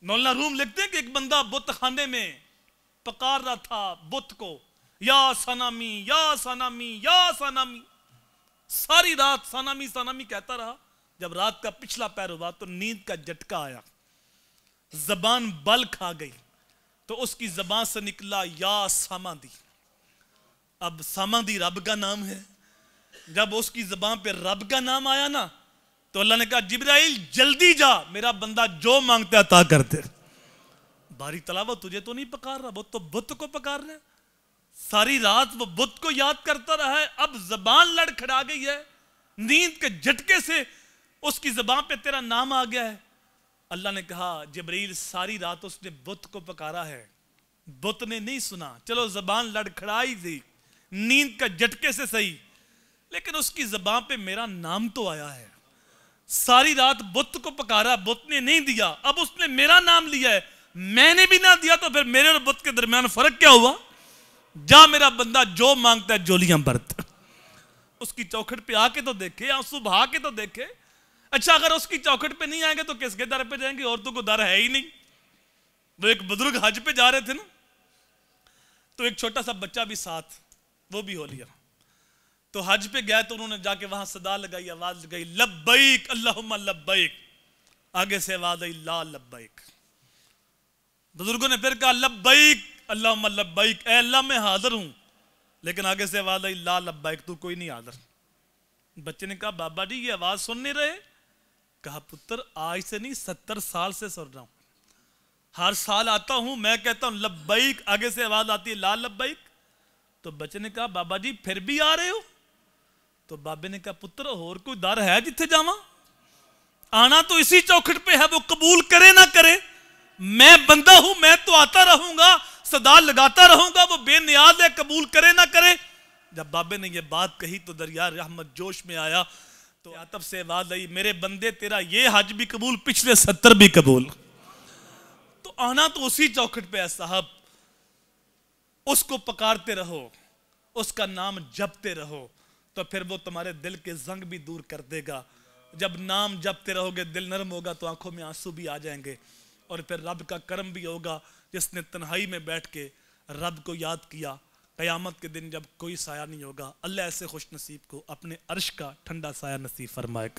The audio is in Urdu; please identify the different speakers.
Speaker 1: مولانا روم لکھتے ہیں کہ ایک بندہ بت خانے میں پکار رہا تھا بت کو، یا سنامی یا سنامی یا سنامی، ساری رات سنامی سنامی کہتا رہا۔ جب رات کا پچھلا پہر ہوا تو نیند کا جھٹکا آیا، زبان بل کھا گئی، تو اس کی زبان سے نکلا یا ساماندی۔ اب ساماندی رب کا نام ہے، جب اس کی زبان پہ رب کا نام آیا نا تو اللہ نے کہا جبرائیل جلدی جا، میرا بندہ جو مانگتا ہے عطا کر دے۔ باری تلاوہ تجھے تو نہیں پکار رہا، وہ تو بت کو پکار رہے۔ ساری رات وہ بت کو یاد کرتا رہا ہے، اب زبان لڑکھڑا گئی ہے، نیند کے جھٹکے سے اس کی زبان پہ تیرا نام آ گیا ہے۔ اللہ نے کہا جبرائیل ساری رات اس نے بت کو پکارا ہے، بت نے نہیں سنا، چلو زبان لڑکھڑائی تھی نیند کا جھٹکے سے صحیح، لیکن اس کی زبان پہ میرا نام تو آیا ہے۔ ساری رات بت کو پکارا، بت نے نہیں دیا، اب اس نے میرا نام لیا ہے، میں نے بھی نہ دیا، تو پھر میرے اور بت کے درمیان فرق کیا ہوا؟ جا میرا بندہ جو مانگتا ہے جولیاں برت۔ اس کی چوکھٹ پہ آ کے تو دیکھے، آنسو بہا کے تو دیکھے۔ اچھا اگر اس کی چوکھٹ پہ نہیں آئیں گے تو کس کے در پہ جائیں گے؟ عورتوں کو در ہے ہی نہیں۔ وہ ایک بزرگ حج پہ جا رہے تھے نا، تو ایک چھوٹا سا بچہ بھی ساتھ، وہ بھی ہو لیا۔ تو حج پہ گئے تو انہوں نے جا کے وہاں صدا لگائی، آواز لگائی لبیک اللہم لبیک، آگے سے آواز آئی لا لبیک۔ بزرگوں نے پھر کہا لبیک اللہم لبیک، اے اللہ میں حاضر ہوں، لیکن آگے سے آواز آئی لا لبیک، تو کوئی نہیں حاضر۔ بچے نے کہا بابا جی یہ آواز سن نہیں رہے؟ کہا پتر آج سے نہیں 70 سال سے سن رہا ہوں، ہر سال آتا ہوں میں کہتا ہوں لبیک، آگے سے آواز آتی ہے لا لبیک۔ تو بچے نے کہا بابا جی پھر بھی آ رہے ہو؟ تو بابے نے کہا پتر اور کوئی در ہے جتھے جاواں؟ آنا تو اسی چوکھٹ پہ ہے، وہ قبول کرے نہ کرے، میں بندہ ہوں، میں تو آتا رہوں گا، صدا لگاتا رہوں گا، وہ بے نیاز ہے، قبول کرے نہ کرے۔ جب بابے نے یہ بات کہی تو دریا رحمت جوش میں آیا، تو عطب سے آواز آئی میرے بندے تیرا یہ حج بھی قبول، پچھلے 70 بھی قبول۔ تو آنا تو اسی چوکھٹ پہ ہے صاحب، اس کو پکارتے رہو، اس کا نام جپتے رہو، تو پھر وہ تمہارے دل کے زنگ بھی دور کر دے گا۔ جب نام جپتے رہو گے دل نرم ہوگا تو آنکھوں میں آنسو بھی آ جائیں گے، اور پھر رب کا کرم بھی ہوگا جس نے تنہائی میں بیٹھ کے رب کو یاد کیا۔ قیامت کے دن جب کوئی سایہ نہیں ہوگا، اللہ ایسے خوش نصیب کو اپنے عرش کا ٹھنڈا سایہ نصیب فرمائے گا۔